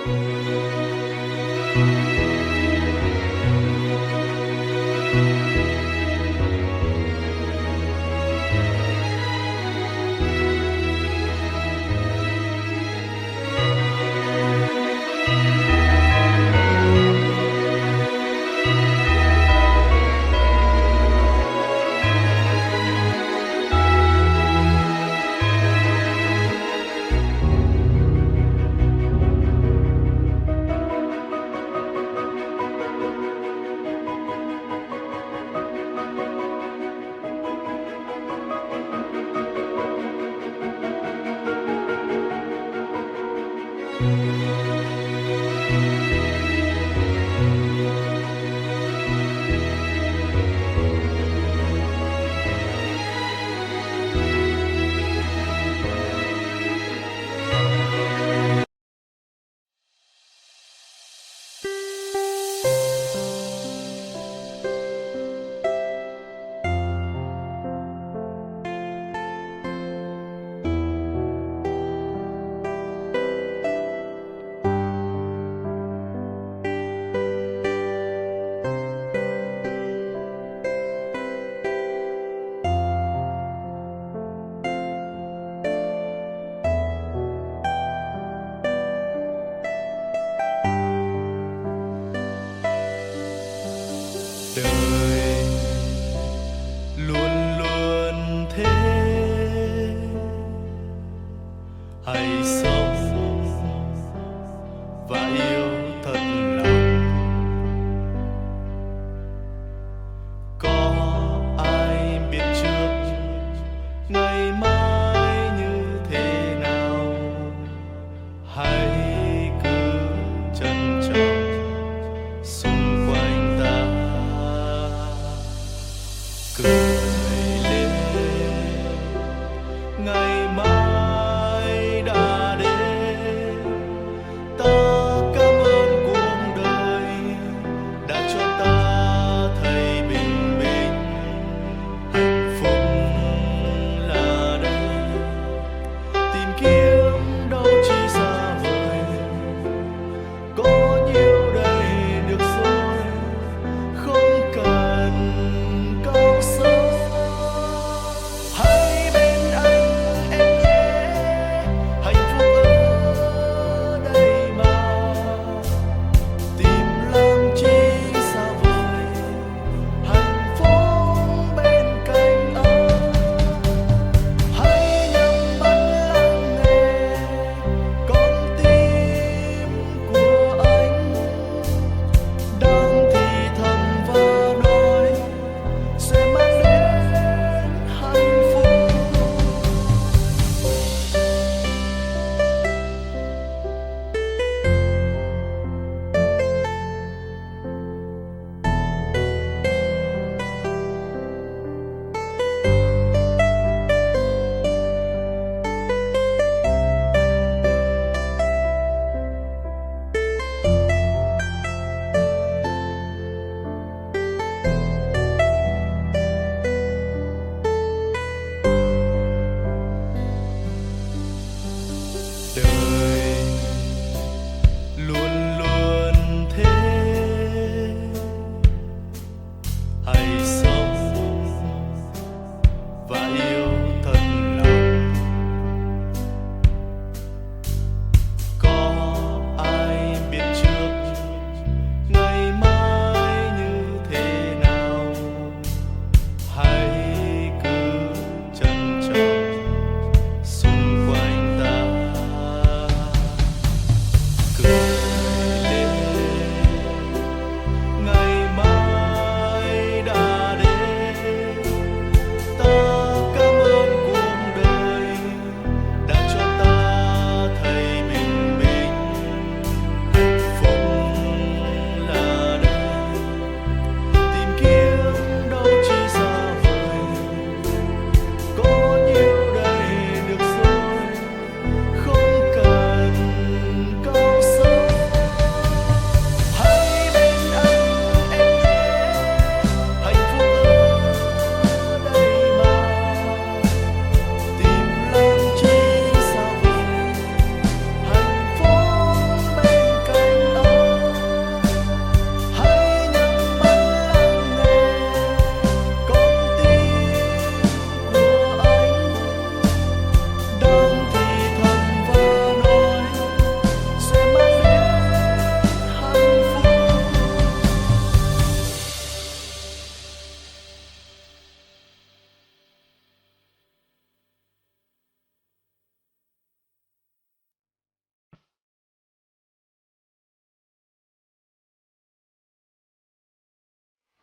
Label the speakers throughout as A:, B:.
A: Đời luôn luôn thế, hãy sống và yêu thật lòng. Có ai biết trước ngày mai như thế nào, hãy cứ trân trọng xung quanh ta. Cười lên, ngày mai đã đến. Ta cảm ơn cuộc đời đã cho ta thấy bình minh. Hạnh phúc là đây, tìm kiếm đâu chỉ xa vời.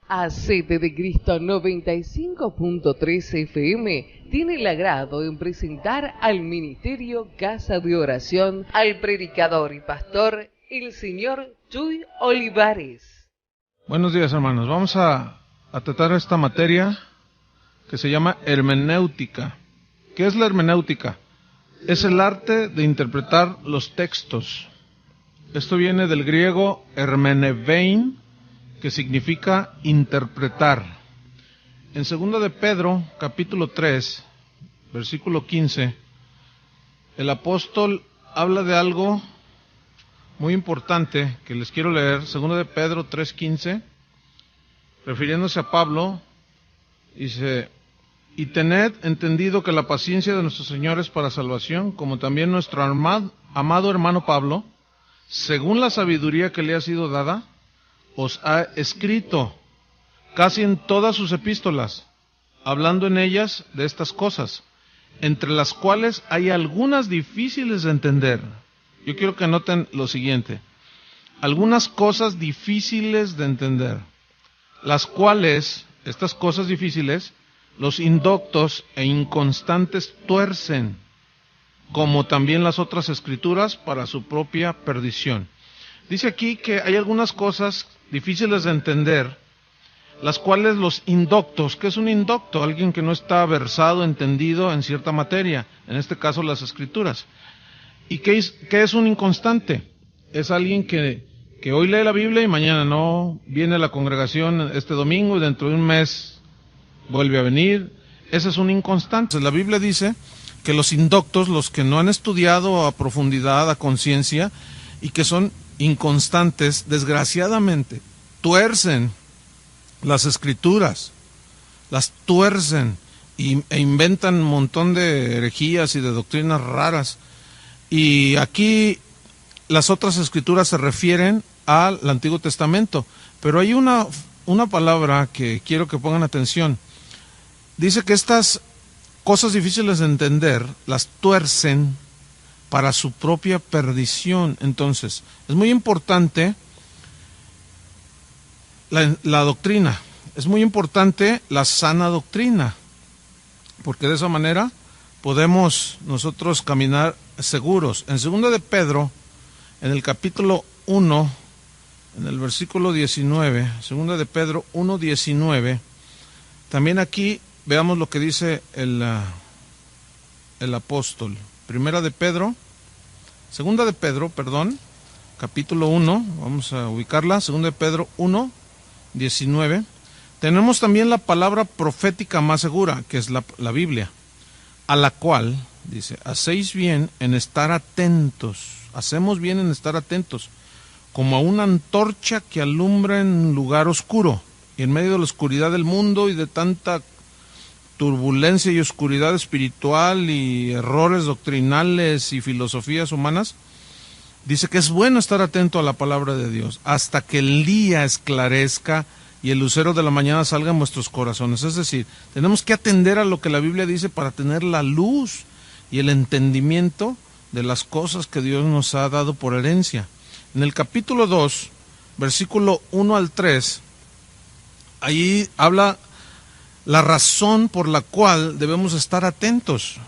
B: ACT de Cristo 95.3 FM tiene el agrado en presentar al Ministerio Casa de Oración al predicador y pastor, el señor Chuy Olivares.
C: Buenos días, hermanos. Vamos a tratar esta materia que se llama hermenéutica. ¿Qué es la hermenéutica? Es el arte de interpretar los textos. Esto viene del griego hermenevein, que significa interpretar. En 2 de Pedro, capítulo 3, versículo 15, el apóstol habla de algo muy importante que les quiero leer. 2 de Pedro 3:15, refiriéndose a Pablo, dice: y tened entendido que la paciencia de nuestro Señor es para salvación, como también nuestro amado hermano Pablo, según la sabiduría que le ha sido dada, os ha escrito casi en todas sus epístolas, hablando en ellas de estas cosas, entre las cuales hay algunas difíciles de entender. Yo quiero que noten lo siguiente: algunas cosas difíciles de entender, las cuales, estas cosas difíciles, los indoctos e inconstantes tuercen, como también las otras escrituras, para su propia perdición. Dice aquí que hay algunas cosas difíciles de entender, las cuales los indoctos, ¿qué es un indocto? Alguien que no está versado, entendido en cierta materia, en este caso las escrituras. ¿Y qué es un inconstante? Es alguien que hoy lee la Biblia y mañana no, viene a la congregación este domingo y dentro de un mes vuelve a venir. Ese es un inconstante. La Biblia dice que los indoctos, los que no han estudiado a profundidad, a conciencia, y que son inconstantes, desgraciadamente, tuercen las escrituras, las tuercen e inventan un montón de herejías y de doctrinas raras. Y aquí las otras escrituras se refieren al Antiguo Testamento, pero hay una palabra que quiero que pongan atención. Dice que estas cosas difíciles de entender las tuercen para su propia perdición. Entonces, es muy importante la doctrina, es muy importante la sana doctrina, porque de esa manera podemos nosotros caminar seguros. En 2 de Pedro, en el capítulo 1, en el versículo 19, 2 de Pedro 1:19, también aquí veamos lo que dice el apóstol. Segunda de Pedro, capítulo 1, vamos a ubicarla, 2 de Pedro 1:19. Tenemos también la palabra profética más segura, que es la Biblia, a la cual, dice, hacemos bien en estar atentos, como a una antorcha que alumbra en lugar oscuro, y en medio de la oscuridad del mundo y de tanta turbulencia y oscuridad espiritual y errores doctrinales y filosofías humanas, dice que es bueno estar atento a la palabra de Dios hasta que el día esclarezca y el lucero de la mañana salga en vuestros corazones. Es decir, tenemos que atender a lo que la Biblia dice para tener la luz y el entendimiento de las cosas que Dios nos ha dado por herencia. En el capítulo 2, versículo 1 al 3, ahí habla la razón por la cual debemos estar atentos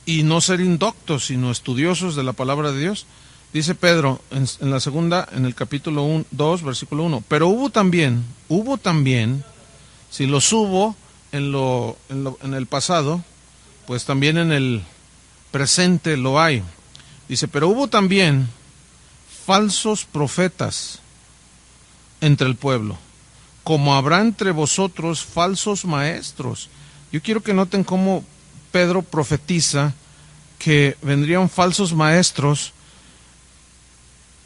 C: y no ser indoctos, sino estudiosos de la palabra de Dios. Dice Pedro en la segunda, en el capítulo 2, versículo 1, pero hubo también, si los hubo en el pasado, pues también en el presente lo hay. Dice, pero hubo también falsos profetas entre el pueblo, como habrá entre vosotros falsos maestros. Yo quiero que noten cómo Pedro profetiza que vendrían falsos maestros,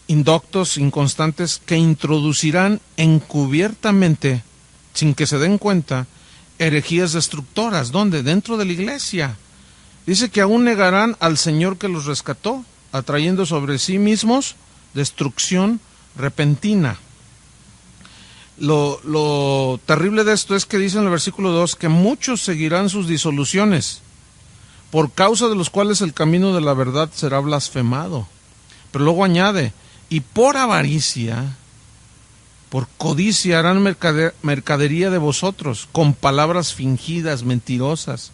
C: indoctos, inconstantes, que introducirán encubiertamente, sin que se den cuenta, herejías destructoras. ¿Dónde? Dentro de la iglesia. Dice que aún negarán al Señor que los rescató, atrayendo sobre sí mismos destrucción repentina. Lo terrible de esto es que dice en el versículo 2 que muchos seguirán sus disoluciones, por causa de los cuales el camino de la verdad será blasfemado. Pero luego añade, y por avaricia Por codicia harán mercadería de vosotros, con palabras fingidas, mentirosas,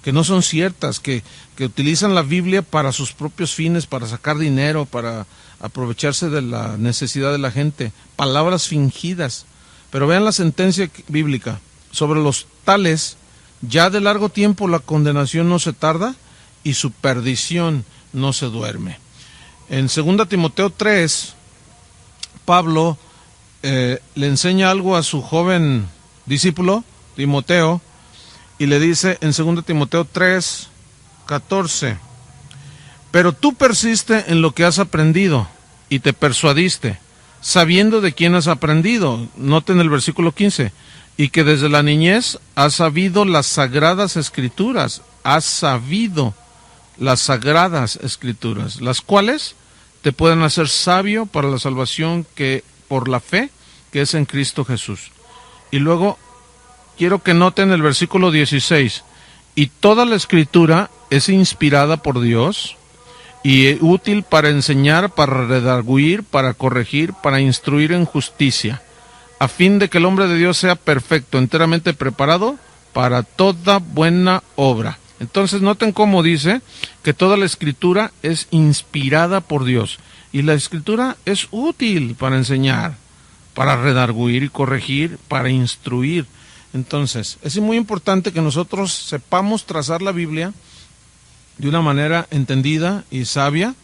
C: que no son ciertas, que utilizan la Biblia para sus propios fines, para sacar dinero, para aprovecharse de la necesidad de la gente. Palabras fingidas. Pero vean la sentencia bíblica. Sobre los tales, ya de largo tiempo la condenación no se tarda y su perdición no se duerme. En 2 Timoteo 3, Pablo le enseña algo a su joven discípulo, Timoteo, y le dice en 2 Timoteo 3, 14, pero tú persiste en lo que has aprendido y te persuadiste, sabiendo de quién has aprendido. Noten el versículo 15, y que desde la niñez has sabido las sagradas escrituras, las cuales te pueden hacer sabio para la salvación que por la fe que es en Cristo Jesús. Y luego quiero que noten el versículo 16, y toda la escritura es inspirada por Dios y útil para enseñar, para redarguir, para corregir, para instruir en justicia, a fin de que el hombre de Dios sea perfecto, enteramente preparado para toda buena obra. Entonces noten cómo dice que toda la escritura es inspirada por Dios, y la escritura es útil para enseñar, para redarguir y corregir, para instruir. Entonces, es muy importante que nosotros sepamos trazar la Biblia de una manera entendida y sabia,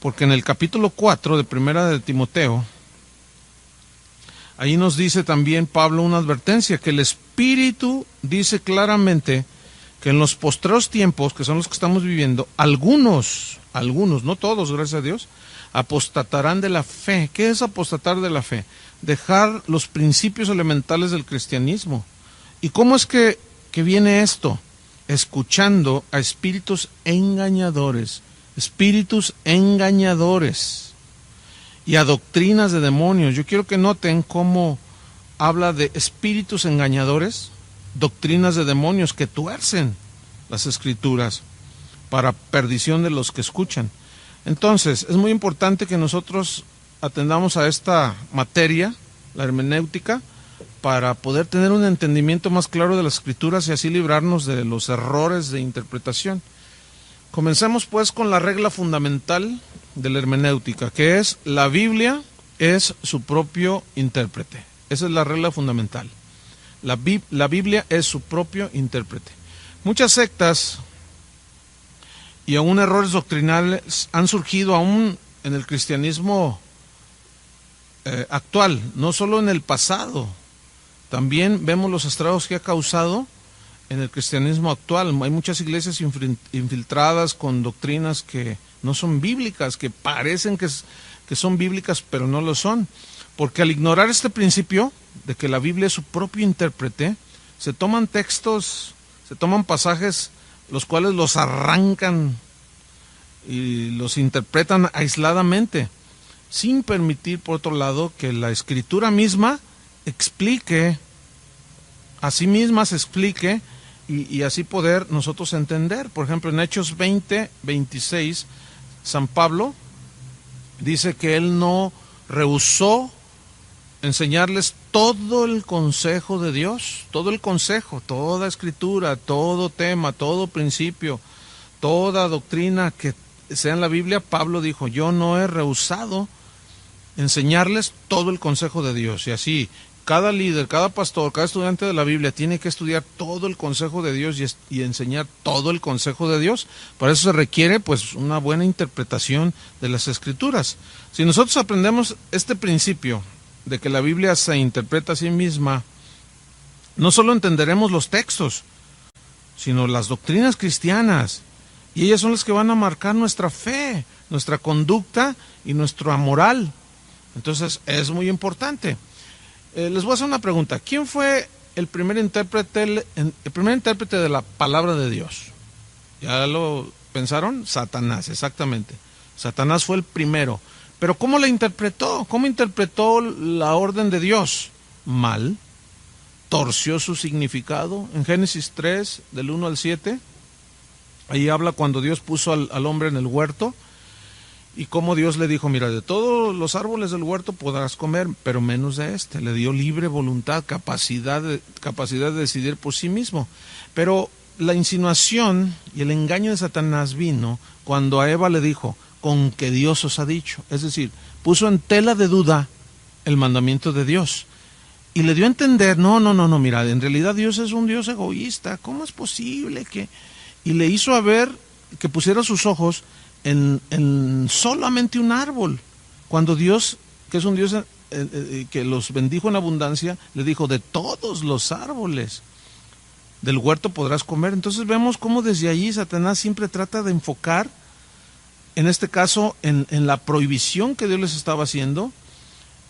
C: porque en el capítulo 4 de Primera de Timoteo, ahí nos dice también Pablo una advertencia, que el Espíritu dice claramente que en los postreros tiempos, que son los que estamos viviendo, algunos, no todos, gracias a Dios, apostatarán de la fe. ¿Qué es apostatar de la fe? Dejar los principios elementales del cristianismo. ¿Y cómo es que viene esto? Escuchando a espíritus engañadores y a doctrinas de demonios. Yo quiero que noten cómo habla de espíritus engañadores, doctrinas de demonios que tuercen las escrituras para perdición de los que escuchan. Entonces, es muy importante que nosotros atendamos a esta materia, la hermenéutica, para poder tener un entendimiento más claro de las escrituras y así librarnos de los errores de interpretación. Comencemos pues con la regla fundamental de la hermenéutica, que es: la Biblia es su propio intérprete. Esa es la regla fundamental. La Biblia es su propio intérprete. Muchas sectas y aún errores doctrinales han surgido aún en el cristianismo actual, no solo en el pasado. También vemos los estragos que ha causado en el cristianismo actual. Hay muchas iglesias infiltradas con doctrinas que no son bíblicas, que parecen que son bíblicas, pero no lo son. Porque al ignorar este principio de que la Biblia es su propio intérprete, se toman textos, se toman pasajes, los cuales los arrancan y los interpretan aisladamente, sin permitir, por otro lado, que la Escritura misma explique, a sí misma se explique, y así poder nosotros entender. Por ejemplo, en Hechos 20, 26, San Pablo dice que él no rehusó enseñarles todo el consejo de Dios, todo el consejo, toda escritura, todo tema, todo principio, toda doctrina que sea en la Biblia. Pablo dijo: yo no he rehusado enseñarles todo el consejo de Dios. Y así, cada líder, cada pastor, cada estudiante de la Biblia tiene que estudiar todo el consejo de Dios y enseñar todo el consejo de Dios. Para eso se requiere pues una buena interpretación de las escrituras. Si nosotros aprendemos este principio de que la Biblia se interpreta a sí misma, no solo entenderemos los textos, sino las doctrinas cristianas, y ellas son las que van a marcar nuestra fe, nuestra conducta y nuestra moral. Entonces es muy importante. Les voy a hacer una pregunta: ¿quién fue el primer intérprete de la palabra de Dios? ¿Ya lo pensaron? Satanás, exactamente. Satanás fue el primero. Pero ¿cómo la interpretó? ¿Cómo interpretó la orden de Dios? Mal. Torció su significado. En Génesis 3, del 1 al 7, ahí habla cuando Dios puso al hombre en el huerto Y como Dios le dijo, mira, de todos los árboles del huerto podrás comer, pero menos de este. Le dio libre voluntad, capacidad de decidir por sí mismo. Pero la insinuación y el engaño de Satanás vino cuando a Eva le dijo, con que Dios os ha dicho. Es decir, puso en tela de duda el mandamiento de Dios. Y le dio a entender, no, mira, en realidad Dios es un Dios egoísta. ¿Cómo es posible que...? Y le hizo a ver que pusiera sus ojos en solamente un árbol, cuando Dios, que es un Dios que los bendijo en abundancia, le dijo, de todos los árboles del huerto podrás comer. Entonces vemos cómo desde allí Satanás siempre trata de enfocar, en este caso, en la prohibición que Dios les estaba haciendo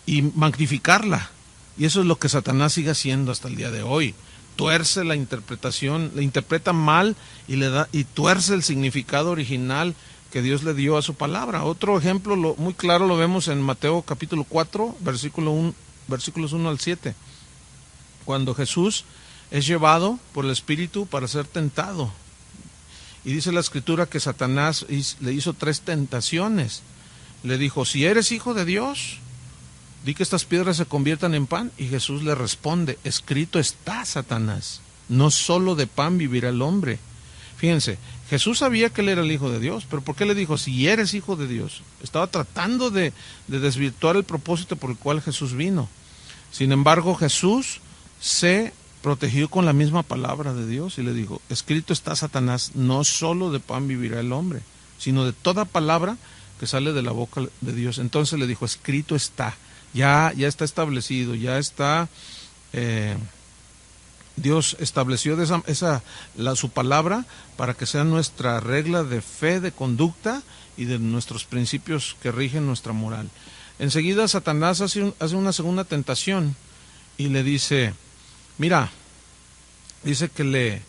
C: y magnificarla. Y eso es lo que Satanás sigue haciendo hasta el día de hoy. Tuerce la interpretación, la interpreta mal y tuerce el significado original que Dios le dio a su palabra. Otro ejemplo muy claro lo vemos en Mateo capítulo 4, versículos 1 al 7, cuando Jesús es llevado por el Espíritu para ser tentado. Y dice la Escritura que Satanás le hizo 3 tentaciones. Le dijo, si eres hijo de Dios, di que estas piedras se conviertan en pan. Y Jesús le responde, escrito está, Satanás, no solo de pan vivirá el hombre. Fíjense, Jesús sabía que él era el Hijo de Dios, pero ¿por qué le dijo, si eres hijo de Dios? Estaba tratando de desvirtuar el propósito por el cual Jesús vino. Sin embargo, Jesús se protegió con la misma palabra de Dios y le dijo, escrito está, Satanás, no solo de pan vivirá el hombre, sino de toda palabra que sale de la boca de Dios. Entonces le dijo, escrito está, ya está establecido, ya está... Dios estableció su palabra para que sea nuestra regla de fe, de conducta y de nuestros principios que rigen nuestra moral. Enseguida Satanás hace una segunda tentación y le dice, mira, dice que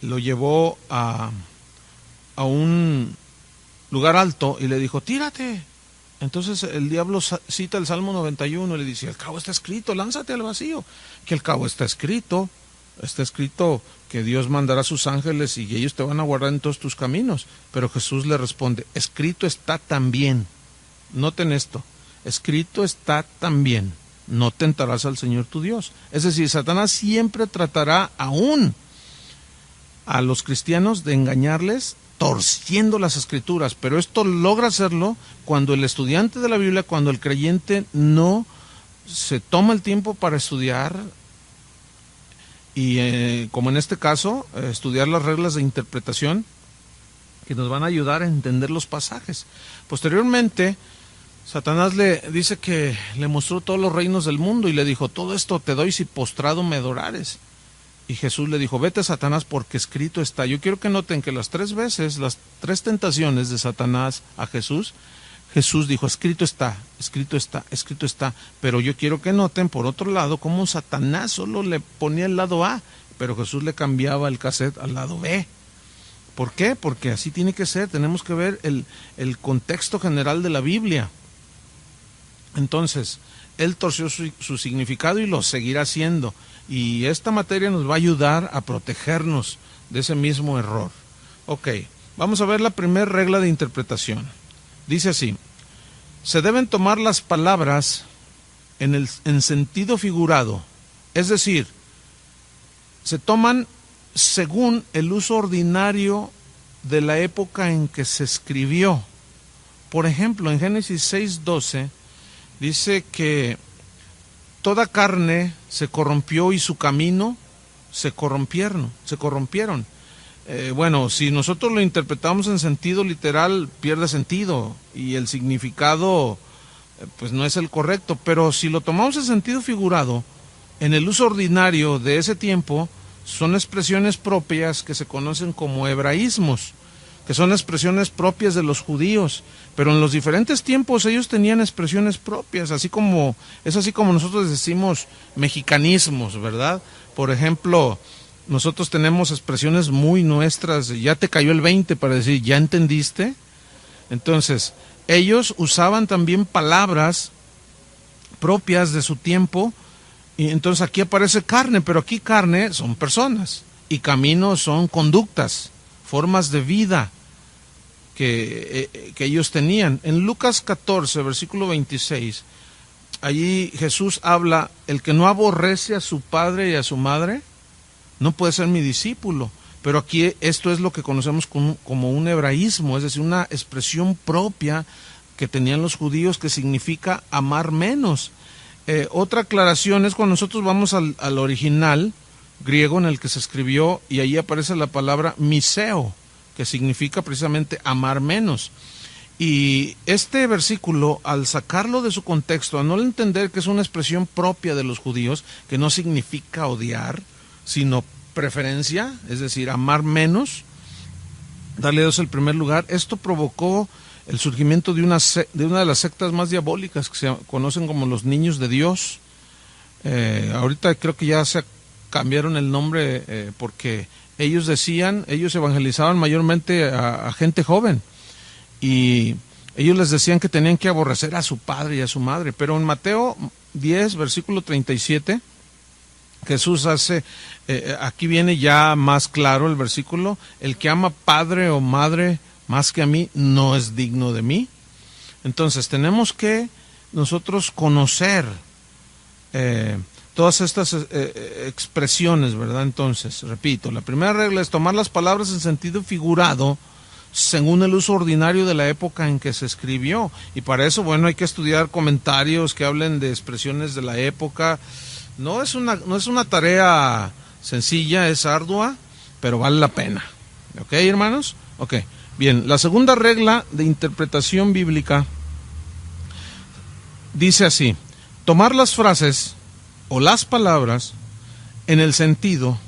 C: lo llevó a un lugar alto y le dijo, tírate. Entonces el diablo cita el Salmo 91 y le dice, al cabo está escrito, lánzate al vacío, que al cabo está escrito que Dios mandará a sus ángeles y ellos te van a guardar en todos tus caminos. Pero Jesús le responde, escrito está también, noten esto, escrito está también, no tentarás al Señor tu Dios. Es decir, Satanás siempre tratará aún a los cristianos de engañarles torciendo las Escrituras, pero esto logra hacerlo cuando el estudiante de la Biblia, cuando el creyente no se toma el tiempo para estudiar y como en este caso, estudiar las reglas de interpretación que nos van a ayudar a entender los pasajes. Posteriormente, Satanás le dice que le mostró todos los reinos del mundo y le dijo, todo esto te doy si postrado me adorares. Y Jesús le dijo, vete, Satanás, porque escrito está. Yo quiero que noten que las 3 veces, las 3 tentaciones de Satanás a Jesús, Jesús dijo, escrito está, escrito está, escrito está. Pero yo quiero que noten, por otro lado, cómo Satanás solo le ponía el lado A, pero Jesús le cambiaba el cassette al lado B. ¿Por qué? Porque así tiene que ser. Tenemos que ver el contexto general de la Biblia. Entonces, él torció su significado y lo seguirá haciendo. Y esta materia nos va a ayudar a protegernos de ese mismo error. Ok, vamos a ver la primera regla de interpretación. Dice así, se deben tomar las palabras en sentido figurado, es decir, se toman según el uso ordinario de la época en que se escribió. Por ejemplo, en Génesis 6:12 dice que toda carne se corrompió y su camino se corrompieron. Bueno, si nosotros lo interpretamos en sentido literal, pierde sentido y el significado pues no es el correcto, pero si lo tomamos en sentido figurado, en el uso ordinario de ese tiempo, son expresiones propias que se conocen como hebraísmos, que son expresiones propias de los judíos, pero en los diferentes tiempos ellos tenían expresiones propias, así como nosotros decimos mexicanismos, ¿verdad? Por ejemplo, nosotros tenemos expresiones muy nuestras, ya te cayó el 20 para decir, ¿ya entendiste? Entonces, ellos usaban también palabras propias de su tiempo, y entonces aquí aparece carne, pero aquí carne son personas, y caminos son conductas, formas de vida. que ellos tenían. En Lucas 14, versículo 26, allí Jesús habla: el que no aborrece a su padre y a su madre no puede ser mi discípulo. Pero aquí esto es lo que conocemos como un hebraísmo, es decir, una expresión propia que tenían los judíos, que significa amar menos. Otra aclaración es cuando nosotros vamos al original griego en el que se escribió, y ahí aparece la palabra miseo, que significa precisamente amar menos. Y este versículo, al sacarlo de su contexto, a no entender que es una expresión propia de los judíos, que no significa odiar, sino preferencia, es decir, amar menos, darle a Dios el primer lugar, esto provocó el surgimiento de una de las sectas más diabólicas que se conocen como los niños de Dios. Ahorita creo que ya se cambiaron el nombre porque ellos evangelizaban mayormente a gente joven, y ellos les decían que tenían que aborrecer a su padre y a su madre. Pero en Mateo 10, versículo 37, Jesús hace, aquí viene ya más claro el versículo: el que ama padre o madre más que a mí no es digno de mí. Entonces tenemos que nosotros conocer todas estas expresiones, ¿verdad? Entonces, repito, la primera regla es tomar las palabras en sentido figurado, según el uso ordinario de la época en que se escribió. Y para eso, bueno, hay que estudiar comentarios que hablen de expresiones de la época. No es una tarea sencilla, es ardua, pero vale la pena. ¿Ok, hermanos? Ok. Bien, la segunda regla de interpretación bíblica dice así: tomar las frases o las palabras en el sentido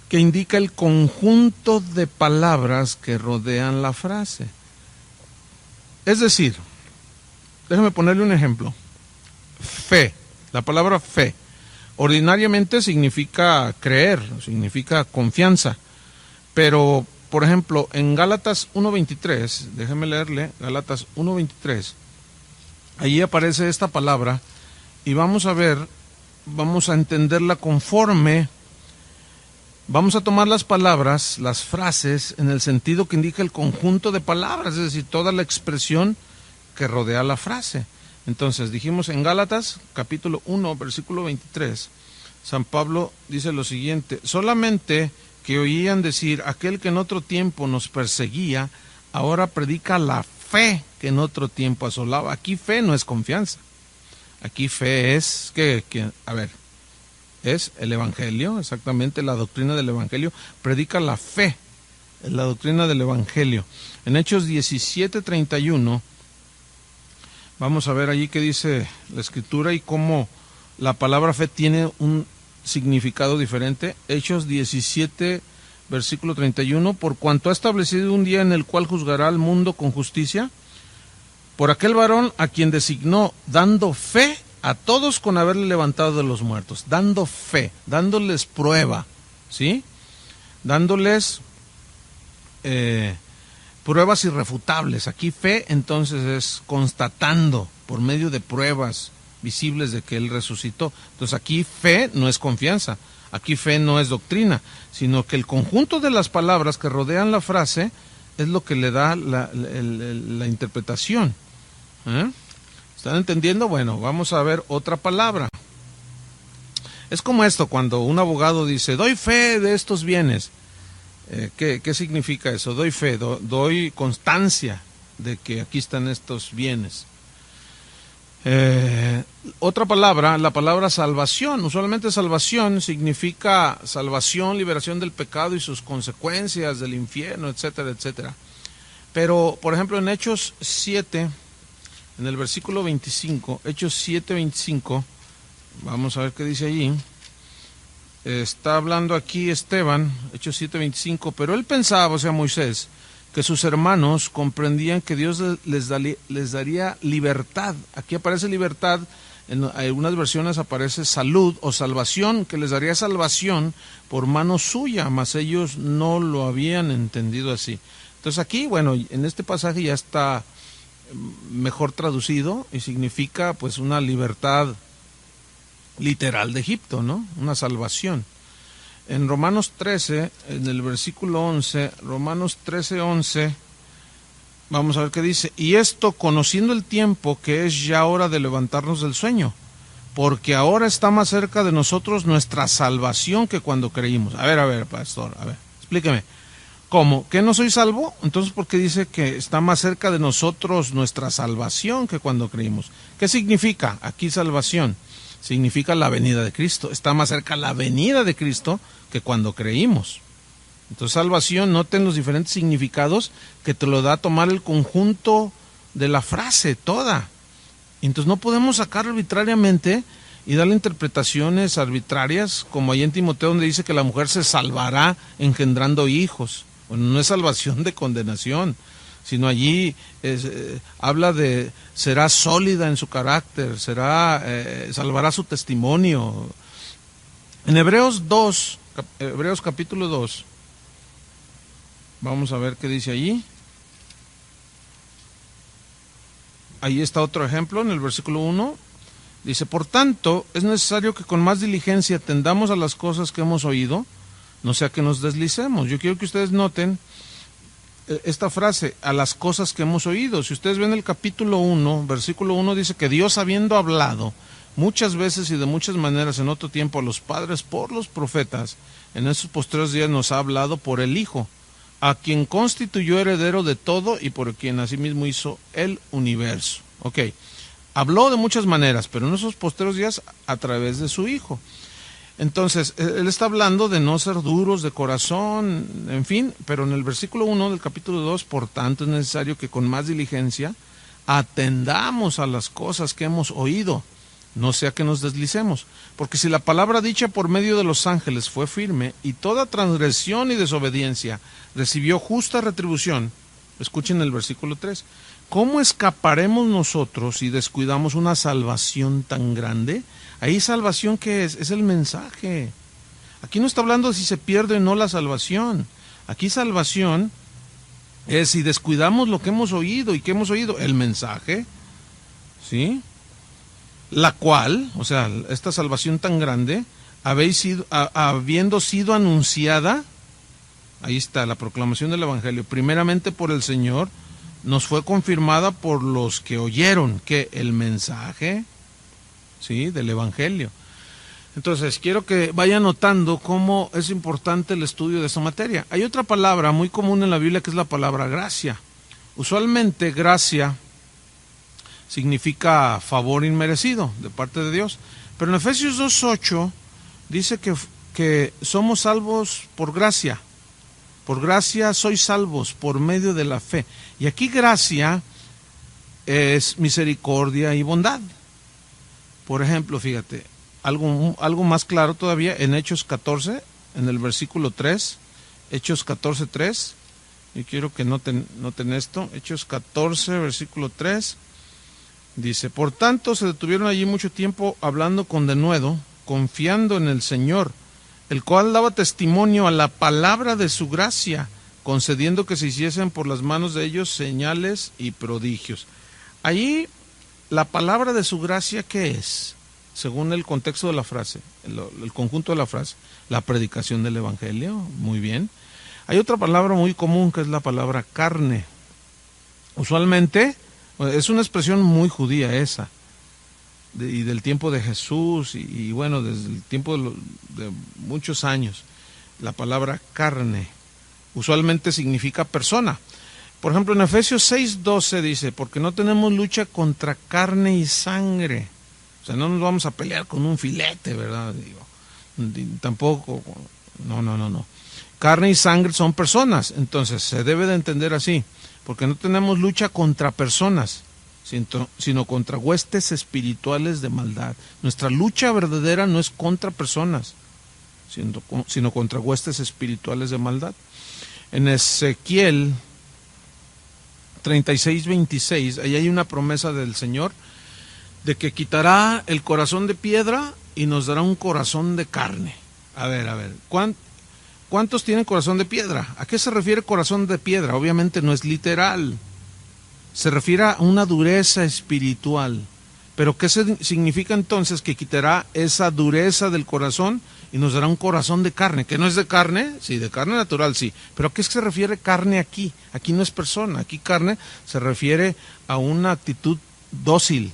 C: que indica el conjunto de palabras que rodean la frase. Es decir, déjame ponerle un ejemplo. Fe, la palabra fe, ordinariamente significa creer, significa confianza, pero por ejemplo, en Gálatas 1.23, déjeme leerle, Gálatas 1.23, allí aparece esta palabra, y vamos a entenderla conforme, vamos a tomar las palabras, las frases, en el sentido que indica el conjunto de palabras, es decir, toda la expresión que rodea la frase. Entonces, dijimos en Gálatas, capítulo 1, versículo 23, San Pablo dice lo siguiente: solamente que oían decir, aquel que en otro tiempo nos perseguía, ahora predica la fe que en otro tiempo asolaba. Aquí fe no es confianza. Aquí fe es, es el Evangelio, exactamente la doctrina del Evangelio. Predica la fe, la doctrina del Evangelio. En Hechos 17:31, vamos a ver allí qué dice la Escritura y cómo la palabra fe tiene un significado diferente. Hechos 17, versículo 31, por cuanto ha establecido un día en el cual juzgará al mundo con justicia, por aquel varón a quien designó, dando fe a todos con haberle levantado de los muertos, dando fe, dándoles prueba, ¿sí? Dándoles pruebas irrefutables. Aquí fe entonces es constatando por medio de pruebas visibles de que Él resucitó. Entonces aquí fe no es confianza, aquí fe no es doctrina, sino que el conjunto de las palabras que rodean la frase es lo que le da la interpretación. ¿Están entendiendo? Bueno, vamos a ver otra palabra. Es como esto, cuando un abogado dice, doy fe de estos bienes. ¿Qué significa eso? Doy fe, doy constancia de que aquí están estos bienes. Otra palabra, la palabra salvación. Usualmente salvación significa salvación, liberación del pecado y sus consecuencias, del infierno, etcétera, etcétera. Pero, por ejemplo, en Hechos 7, en el versículo 25, Hechos 7:25, vamos a ver qué dice allí. Está hablando aquí Esteban, Hechos 7:25, pero él pensaba, o sea, Moisés, que sus hermanos comprendían que Dios les daría libertad. Aquí aparece libertad, en algunas versiones aparece salud o salvación, que les daría salvación por mano suya, mas ellos no lo habían entendido así. Entonces aquí, bueno, en este pasaje ya está mejor traducido y significa pues una libertad literal de Egipto, ¿no? Una salvación. En Romanos 13, en el versículo 11, Romanos 13:11, Vamos a ver qué dice. Y esto conociendo el tiempo que es ya hora de levantarnos del sueño, porque ahora está más cerca de nosotros nuestra salvación que cuando creímos. A ver, pastor, a ver, explíqueme. ¿Cómo? ¿Que no soy salvo? Entonces, ¿por qué dice que está más cerca de nosotros nuestra salvación que cuando creímos? ¿Qué significa aquí salvación? Significa la venida de Cristo. Está más cerca la venida de Cristo que cuando creímos. Entonces, salvación, noten los diferentes significados que te lo da a tomar el conjunto de la frase toda. Entonces, no podemos sacar arbitrariamente y darle interpretaciones arbitrarias, como ahí en Timoteo, donde dice que la mujer se salvará engendrando hijos. Bueno, no es salvación de condenación, sino allí habla de será sólida en su carácter, salvará su testimonio. En Hebreos capítulo 2, vamos a ver qué dice allí. Ahí está otro ejemplo, en el versículo 1. Dice, por tanto, es necesario que con más diligencia atendamos a las cosas que hemos oído, no sea que nos deslicemos. Yo quiero que ustedes noten esta frase, a las cosas que hemos oído. Si ustedes ven el capítulo 1, versículo 1, dice que Dios, habiendo hablado muchas veces y de muchas maneras en otro tiempo a los padres por los profetas, en estos posteriores días nos ha hablado por el Hijo, a quien constituyó heredero de todo y por quien asimismo hizo el universo. Ok, habló de muchas maneras, pero en esos posteriores días a través de su Hijo. Entonces, él está hablando de no ser duros de corazón, en fin, pero en el versículo 1 del capítulo 2, por tanto, es necesario que con más diligencia atendamos a las cosas que hemos oído, no sea que nos deslicemos. Porque si la palabra dicha por medio de los ángeles fue firme, y toda transgresión y desobediencia recibió justa retribución, escuchen el versículo 3, ¿cómo escaparemos nosotros si descuidamos una salvación tan grande? Ahí salvación, ¿qué es? Es el mensaje. Aquí no está hablando de si se pierde o no la salvación. Aquí salvación es si descuidamos lo que hemos oído. ¿Y qué hemos oído? El mensaje, ¿sí? La cual, o sea, esta salvación tan grande, habiendo sido anunciada, ahí está, la proclamación del Evangelio, primeramente por el Señor, nos fue confirmada por los que oyeron, que el mensaje, ¿sí?, del Evangelio. Entonces, quiero que vayan notando cómo es importante el estudio de esta materia. Hay otra palabra muy común en la Biblia que es la palabra gracia. Usualmente, gracia significa favor inmerecido de parte de Dios. Pero en Efesios 2:8 dice que somos salvos por gracia. Por gracia sois salvos por medio de la fe. Y aquí gracia es misericordia y bondad. Por ejemplo, fíjate, algo más claro todavía en Hechos 14, en el versículo 3, Hechos 14:3, y quiero que noten esto, Hechos 14, versículo 3, dice, por tanto se detuvieron allí mucho tiempo hablando con denuedo, confiando en el Señor, el cual daba testimonio a la palabra de su gracia, concediendo que se hiciesen por las manos de ellos señales y prodigios. Allí, la palabra de su gracia, ¿qué es? Según el contexto de la frase, el conjunto de la frase, la predicación del Evangelio, muy bien. Hay otra palabra muy común que es la palabra carne. Usualmente, es una expresión muy judía esa, y del tiempo de Jesús, y bueno, desde el tiempo de muchos años, la palabra carne usualmente significa persona. Por ejemplo, en Efesios 6:12 dice, porque no tenemos lucha contra carne y sangre. O sea, no nos vamos a pelear con un filete, ¿verdad? Tampoco, no. Carne y sangre son personas, entonces se debe de entender así, porque no tenemos lucha contra personas, sino contra huestes espirituales de maldad. Nuestra lucha verdadera no es contra personas, sino contra huestes espirituales de maldad. En Ezequiel 36:26, ahí hay una promesa del Señor de que quitará el corazón de piedra y nos dará un corazón de carne. A ver, ¿cuántos tienen corazón de piedra? ¿A qué se refiere corazón de piedra? Obviamente no es literal, se refiere a una dureza espiritual. Pero ¿qué significa entonces? Que quitará esa dureza del corazón y nos dará un corazón de carne, que no es de carne, sí, de carne natural, sí. Pero ¿a qué se refiere carne aquí? Aquí no es persona, aquí carne se refiere a una actitud dócil.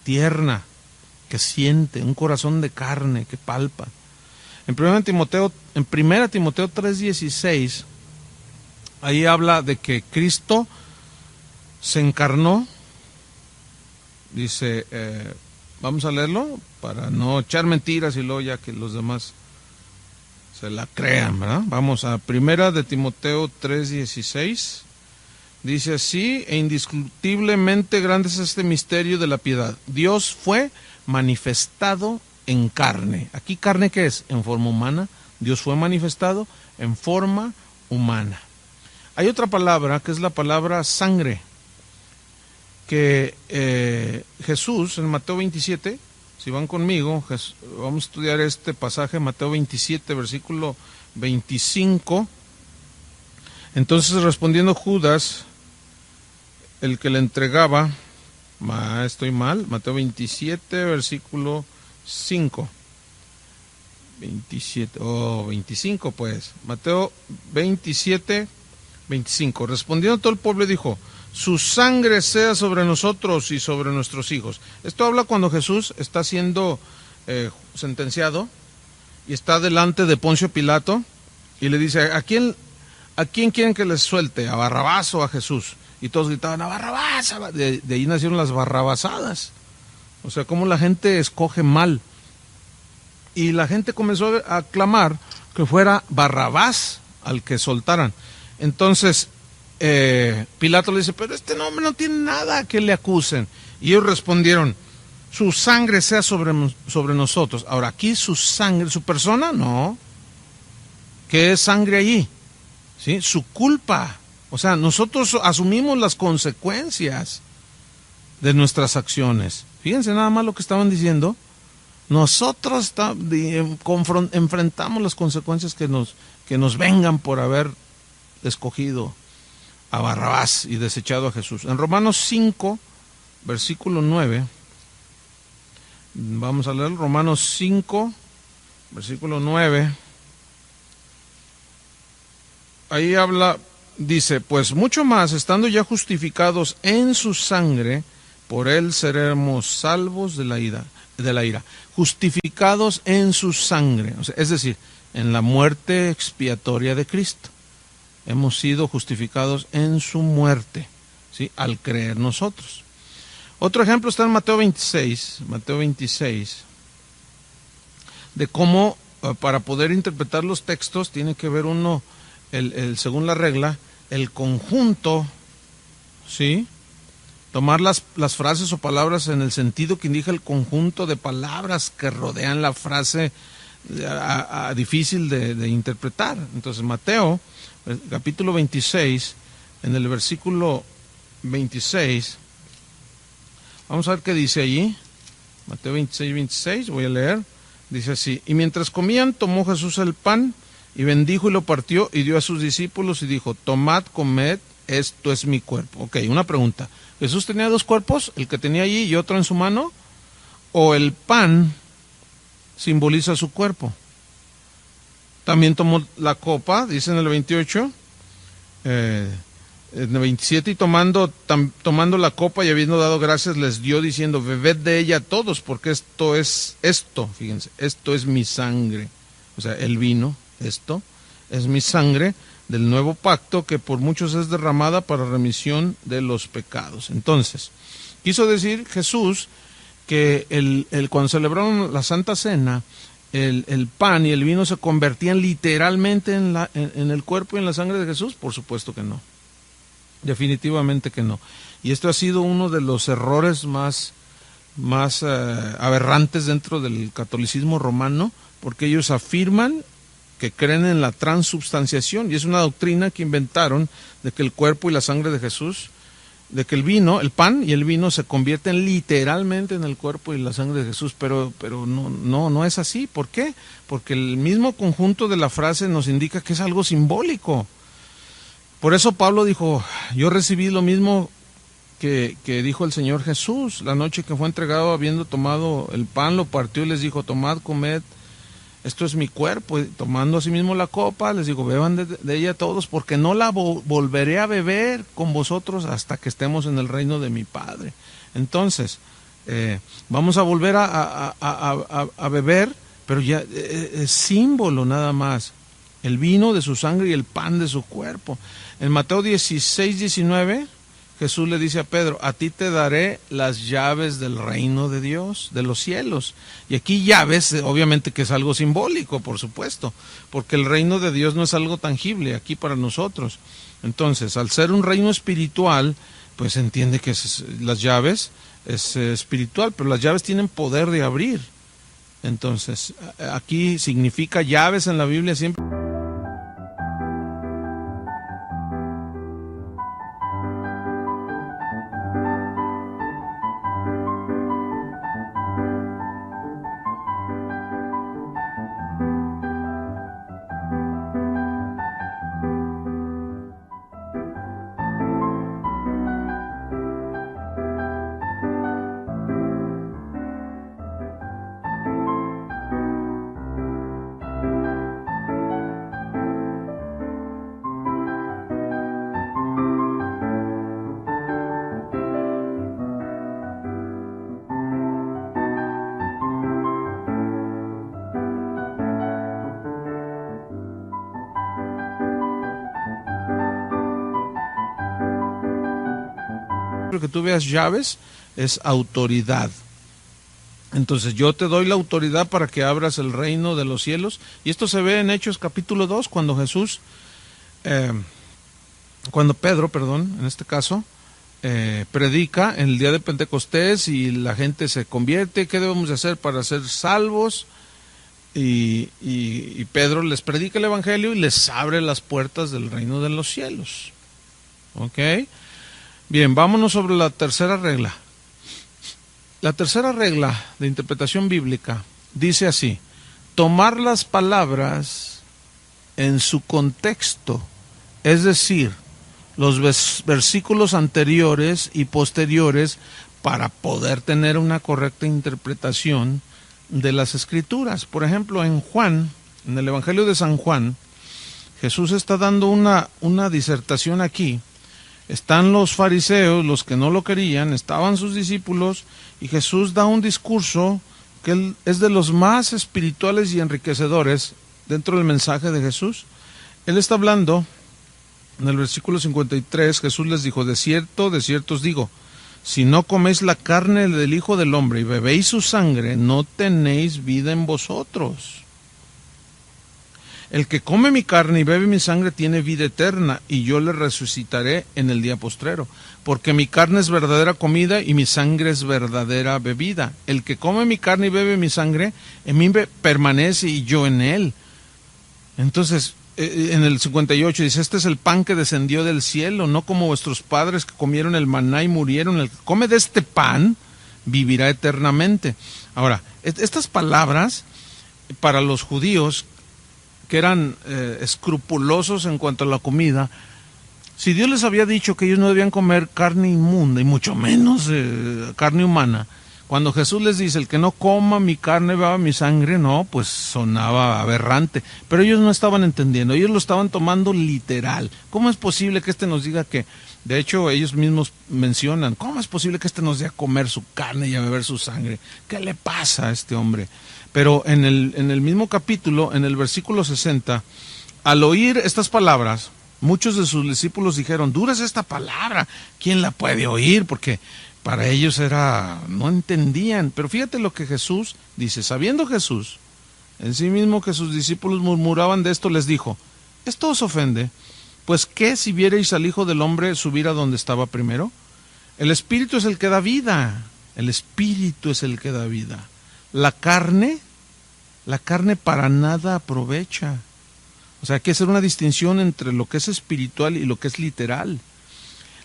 C: Tierna, que siente, un corazón de carne, que palpa. En 1 Timoteo 3:16, ahí habla de que Cristo se encarnó. Dice, vamos a leerlo para no echar mentiras y luego ya que los demás se la crean, ¿verdad? Vamos a 1 Timoteo 3:16. Dice así: e indiscutiblemente grande es este misterio de la piedad. Dios fue manifestado en carne. ¿Aquí carne qué es? En forma humana. Dios fue manifestado en forma humana. Hay otra palabra que es la palabra sangre, que Jesús en Mateo 27, si van conmigo, vamos a estudiar este pasaje, Mateo 27, versículo 25. Entonces respondiendo Judas, el que le entregaba, estoy mal, Mateo 27, versículo 5. 25 pues. Mateo 27, 25. Respondiendo todo el pueblo dijo: su sangre sea sobre nosotros y sobre nuestros hijos. Esto habla cuando Jesús está siendo sentenciado y está delante de Poncio Pilato y le dice: ¿a quién quieren que les suelte? ¿A Barrabás o a Jesús? Y todos gritaban: ¡a Barrabás! De ahí nacieron las barrabasadas. O sea, cómo la gente escoge mal. Y la gente comenzó a clamar que fuera Barrabás al que soltaran. Entonces, Pilato le dice: pero este hombre no tiene nada que le acusen. Y ellos respondieron: su sangre sea sobre nosotros. Ahora, aquí su sangre, su persona, no. ¿Qué es sangre allí? ¿Sí? Su culpa. O sea, nosotros asumimos las consecuencias de nuestras acciones. Fíjense nada más lo que estaban diciendo. Nosotros enfrentamos las consecuencias que nos vengan por haber escogido a Barrabás y desechado a Jesús. En Romanos 5, versículo 9, vamos a leer Romanos 5, versículo 9. Ahí habla, dice: pues mucho más, estando ya justificados en su sangre, por él seremos salvos de la ira. Justificados en su sangre, o sea, es decir, en la muerte expiatoria de Cristo. Hemos sido justificados en su muerte, ¿sí? Al creer nosotros. Otro ejemplo está en Mateo 26, de cómo para poder interpretar los textos tiene que ver uno, según la regla, el conjunto, ¿sí? Tomar las frases o palabras en el sentido que indica el conjunto de palabras que rodean la frase difícil de interpretar. Entonces, Mateo, capítulo 26, en el versículo 26, vamos a ver qué dice allí. Mateo 26, 26, voy a leer. Dice así: y mientras comían, tomó Jesús el pan y bendijo y lo partió y dio a sus discípulos y dijo: tomad, comed, esto es mi cuerpo. Ok, una pregunta. ¿Jesús tenía dos cuerpos? ¿El que tenía allí y otro en su mano? ¿O el pan simboliza su cuerpo? También tomó la copa, dice en el 28, en el 27, y tomando la copa y habiendo dado gracias, les dio diciendo: bebed de ella todos, porque fíjense, esto es mi sangre. O sea, el vino, esto es mi sangre del nuevo pacto, que por muchos es derramada para remisión de los pecados. Entonces, quiso decir Jesús que cuando celebraron la Santa Cena, el pan y el vino se convertían literalmente en el cuerpo y en la sangre de Jesús? Por supuesto que no. Definitivamente que no. Y esto ha sido uno de los errores más aberrantes dentro del catolicismo romano, porque ellos afirman que creen en la transubstanciación, y es una doctrina que inventaron de que el cuerpo y la sangre de Jesús, de que el pan y el vino se convierten literalmente en el cuerpo y la sangre de Jesús, pero no es así. ¿Por qué? Porque el mismo conjunto de la frase nos indica que es algo simbólico. Por eso Pablo dijo, yo recibí lo mismo que dijo el Señor Jesús, la noche que fue entregado, habiendo tomado el pan, lo partió y les dijo, tomad, comed, esto es mi cuerpo. Y tomando asimismo la copa, les digo, beban de ella todos, porque no la volveré a beber con vosotros hasta que estemos en el reino de mi Padre. Entonces, vamos a volver a beber, pero ya es símbolo nada más, el vino de su sangre y el pan de su cuerpo. En Mateo 16:19, Jesús le dice a Pedro, a ti te daré las llaves del reino de Dios, de los cielos. Y aquí llaves, obviamente que es algo simbólico, por supuesto, porque el reino de Dios no es algo tangible aquí para nosotros. Entonces, al ser un reino espiritual, pues se entiende que las llaves es espiritual, pero las llaves tienen poder de abrir. Entonces, aquí significa llaves en la Biblia siempre. Que tú veas llaves es autoridad. Entonces yo te doy la autoridad para que abras el reino de los cielos, y esto se ve en Hechos capítulo 2, cuando Pedro, en este caso, predica en el día de Pentecostés y la gente se convierte. ¿Qué debemos de hacer para ser salvos? Y Pedro les predica el evangelio y les abre las puertas del reino de los cielos. ¿Ok? Bien, vámonos sobre la tercera regla. La tercera regla de interpretación bíblica dice así: tomar las palabras en su contexto, es decir, los versículos anteriores y posteriores, para poder tener una correcta interpretación de las Escrituras. Por ejemplo, en el Evangelio de San Juan, Jesús está dando una disertación aquí. Están los fariseos, los que no lo querían, estaban sus discípulos, y Jesús da un discurso que es de los más espirituales y enriquecedores dentro del mensaje de Jesús. Él está hablando, en el versículo 53, Jesús les dijo, de cierto os digo, si no coméis la carne del Hijo del Hombre y bebéis su sangre, no tenéis vida en vosotros. El que come mi carne y bebe mi sangre tiene vida eterna, y yo le resucitaré en el día postrero. Porque mi carne es verdadera comida y mi sangre es verdadera bebida. El que come mi carne y bebe mi sangre, en mí permanece y yo en él. Entonces, en el 58 dice, este es el pan que descendió del cielo, no como vuestros padres que comieron el maná y murieron. El que come de este pan vivirá eternamente. Ahora, estas palabras para los judíos, que eran escrupulosos en cuanto a la comida, si Dios les había dicho que ellos no debían comer carne inmunda y mucho menos carne humana, cuando Jesús les dice, el que no coma mi carne, beba mi sangre, no, pues sonaba aberrante, pero ellos no estaban entendiendo, ellos lo estaban tomando literal. ¿Cómo es posible que nos diga que, de hecho ellos mismos mencionan, cómo es posible que nos dé a comer su carne y a beber su sangre? ¿Qué le pasa a este hombre? Pero en el mismo capítulo, en el versículo 60, al oír estas palabras, muchos de sus discípulos dijeron, dura es esta palabra, ¿quién la puede oír? Porque para ellos no entendían. Pero fíjate lo que Jesús dice, sabiendo Jesús En sí mismo que sus discípulos murmuraban de esto, les dijo: ¿esto os ofende? Pues ¿qué si vierais al Hijo del Hombre subir a donde estaba primero? El Espíritu es el que da vida. El Espíritu es el que da vida. La carne para nada aprovecha. O sea, hay que hacer una distinción entre lo que es espiritual y lo que es literal.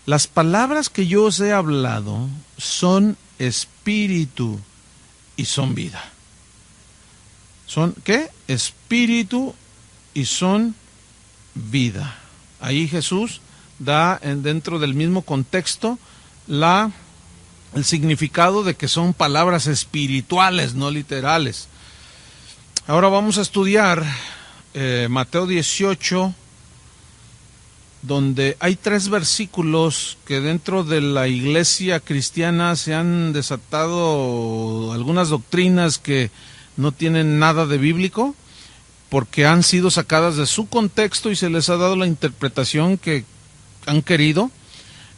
C: Las palabras que yo os he hablado son espíritu y son vida. ¿Son qué? Espíritu y son vida. Ahí Jesús da dentro del mismo contexto el significado de que son palabras espirituales, no literales. Ahora vamos a estudiar Mateo 18, donde hay 3 versículos que dentro de la iglesia cristiana se han desatado algunas doctrinas que no tienen nada de bíblico, porque han sido sacadas de su contexto y se les ha dado la interpretación que han querido.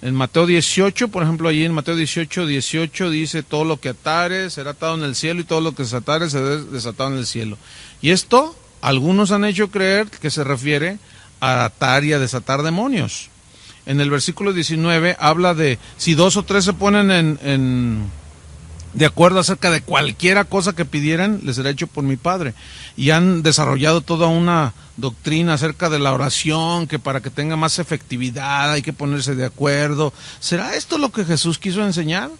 C: En Mateo 18, por ejemplo, allí en Mateo 18 dice: todo lo que atares será atado en el cielo, y todo lo que desatares será desatado en el cielo. Y esto, algunos han hecho creer que se refiere a atar y a desatar demonios. En el versículo 19 habla de si 2 o 3 se ponen de acuerdo acerca de cualquiera cosa que pidieran, les será hecho por mi Padre. Y han desarrollado toda una doctrina acerca de la oración, que para que tenga más efectividad hay que ponerse de acuerdo. ¿Será esto lo que Jesús quiso enseñar?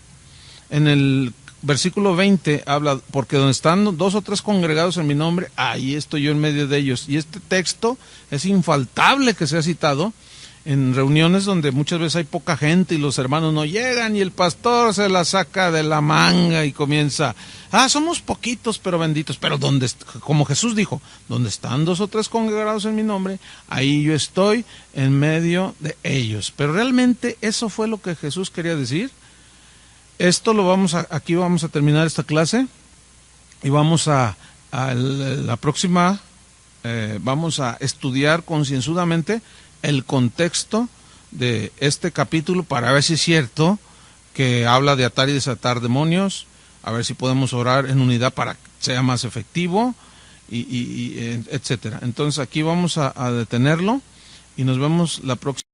C: En el versículo 20 habla: porque donde están 2 o 3 congregados en mi nombre, ahí estoy yo en medio de ellos. Y este texto es infaltable que sea citado en reuniones donde muchas veces hay poca gente y los hermanos no llegan y el pastor se la saca de la manga y comienza: somos poquitos pero benditos. Pero como Jesús dijo, donde están 2 o 3 congregados en mi nombre, ahí yo estoy en medio de ellos. Pero realmente eso fue lo que Jesús quería decir. Esto aquí vamos a terminar esta clase y vamos a la próxima vamos a estudiar concienzudamente el contexto de este capítulo para ver si es cierto que habla de atar y desatar demonios, a ver si podemos orar en unidad para que sea más efectivo, y etcétera. Entonces aquí vamos a detenerlo y nos vemos la próxima.